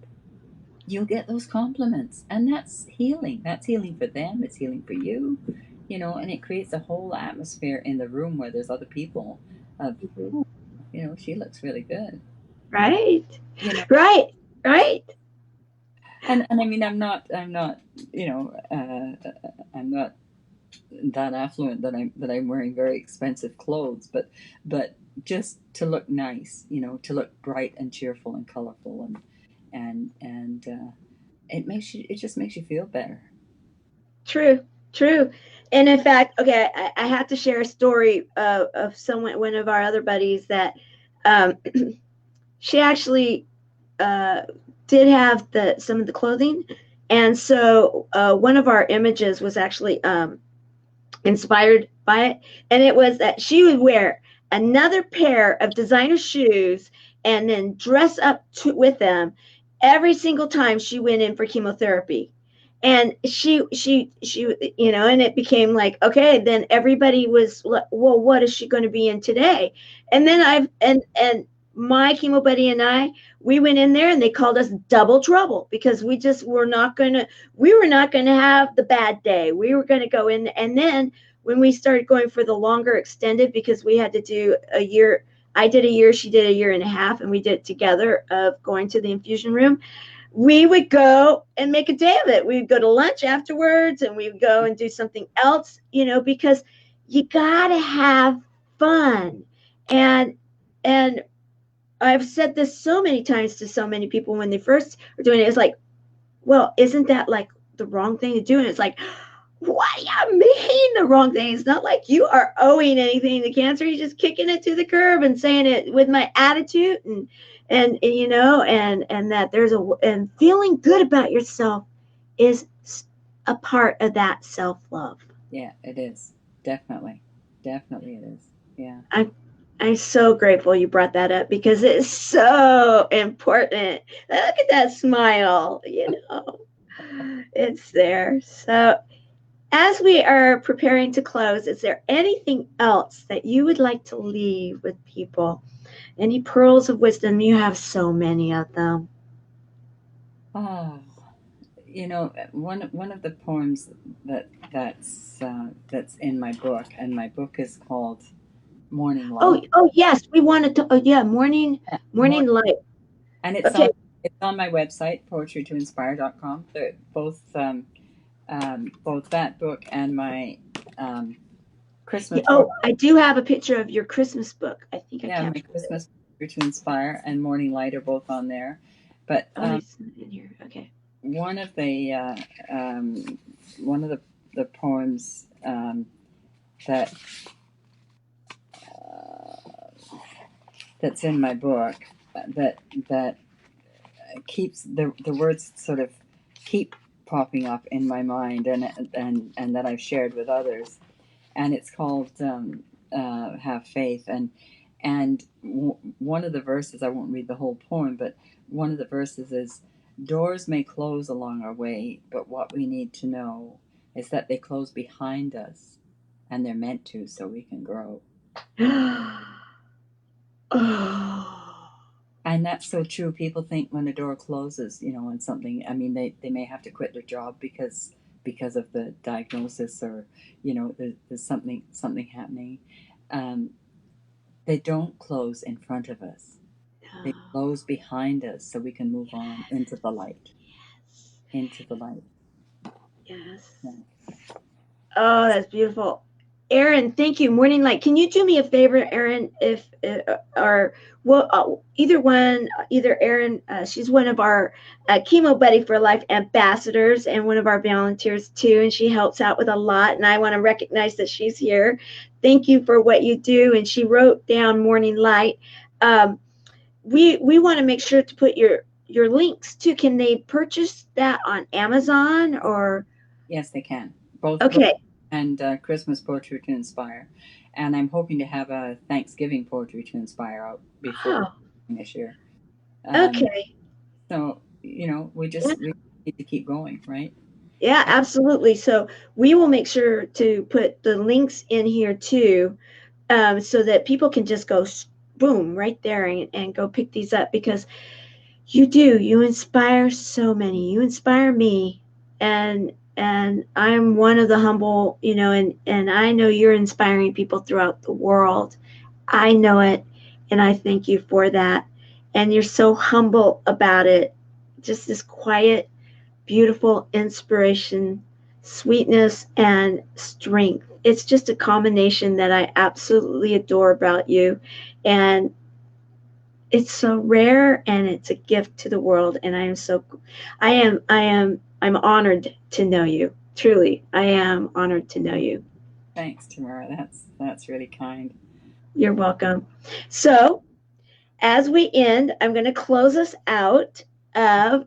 you'll get those compliments, and that's healing. That's healing for them, it's healing for you, you know, and it creates a whole atmosphere in the room where there's other people of, Mm-hmm. oh, you know, she looks really good, Right. you know. Right. Right. And I mean, I'm not, you know, I'm not that affluent that I'm wearing very expensive clothes, but just to look nice, you know, to look bright and cheerful and colorful and it just makes you feel better. True. True. And in fact, okay, I have to share a story of someone, one of our other buddies that um, she actually uh, did have the some of the clothing, and so one of our images was actually inspired by it, and it was that she would wear another pair of designer shoes and then dress up with them every single time she went in for chemotherapy. And she you know, and it became like, okay, then everybody was like, well, what is she going to be in today? And then I've and my chemo buddy and we went in there and they called us double trouble because we were not going to have the bad day. We were going to go in. And then when we started going for the longer extended, because we had to do a year, I did a year, she did a year and a half, and we did it together of going to the infusion room. We would go and make a day of it. We'd go to lunch afterwards and we'd go and do something else, you know, because you got to have fun. And, and I've said this so many times to so many people when they first are doing it. It's like, well, isn't that like the wrong thing to do? And it's like, what do you mean the wrong thing? It's not like you are owing anything to cancer. You're just kicking it to the curb and saying it with my attitude and you know, and that there's a and feeling good about yourself is a part of that self love. Yeah, it is. Definitely. Definitely it is. Yeah. I'm so grateful you brought that up because it's so important. Look at that smile, you know, it's there. So as we are preparing to close, is there anything else that you would like to leave with people? Any pearls of wisdom? You have so many of them. Oh, you know, one of the poems that's in my book, and my book is called Morning Oh, Light. oh yes, we wanted to. Oh yeah, morning Morning, light. and Okay. it's on my website, poetrytoinspire.com. They're both that book and my Yeah, Christmas poetry. oh, I do have a picture of your Christmas book. I think I Yeah, my captured it. Christmas poetry to inspire and Morning Light are both on there. But Oh, I see it in here. Okay. one of the one of the poems that that's in my book that keeps the words sort of keep popping up in my mind and that I've shared with others, and it's called "Have Faith." And one of the verses, I won't read the whole poem, but one of the verses is, "Doors may close along our way, but what we need to know is that they close behind us, and they're meant to, so we can grow." Oh, And that's so true. People think when a door closes, you know, on something, I mean, they may have to quit their job because of the diagnosis, or there's something happening. Um, they don't close in front of us. They Oh, close behind us so we can move on into the light. Into the light. yes. Yeah. Oh, that's beautiful. Erin, thank you. Morning Light. Can you do me a favor, Erin? If or well, either one, either Erin, she's one of our Chemo Buddy for Life ambassadors and one of our volunteers too, and she helps out with a lot. And I want to recognize that she's here. Thank you for what you do. And she wrote down Morning Light. Um, we want to make sure to put your links too. Can they purchase that on Amazon or? Yes, they can. Both book Okay. and Christmas Poetry to Inspire. And I'm hoping to have a Thanksgiving Poetry to Inspire out before Oh, this year. okay. So, Yeah, we need to keep going, right? yeah, absolutely. So we will make sure to put the links in here too, so that people can just go boom right there and go pick these up because you inspire so many. You inspire me, and I'm one of the humble, and I know you're inspiring people throughout the world. I know it, and I thank you for that. And you're so humble about it. Just this quiet, beautiful inspiration, sweetness, and strength. It's just a combination that I absolutely adore about you. And it's so rare and it's a gift to the world. And I'm honored to know you. Truly, I am honored to know you. Thanks, Tamara. That's really kind. You're welcome. So, as we end, I'm going to close us out.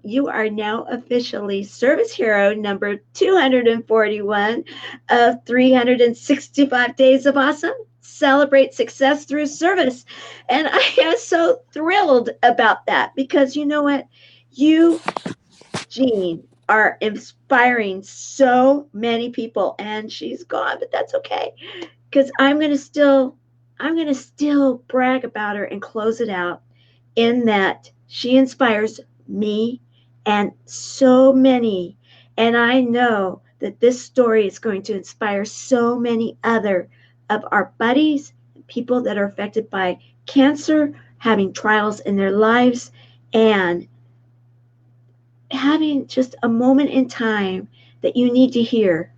You are now officially Service Hero number 241 of 365 Days of Awesome. Celebrate success through service. And I am so thrilled about that because you know what? You, Jean, are inspiring so many people. And she's gone, but that's okay because I'm gonna still brag about her and close it out in that she inspires me and so many. And I know that this story is going to inspire so many other of our buddies, people that are affected by cancer, having trials in their lives, and having just a moment in time that you need to hear.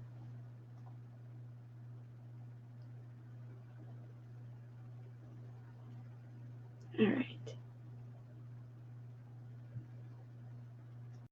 All right.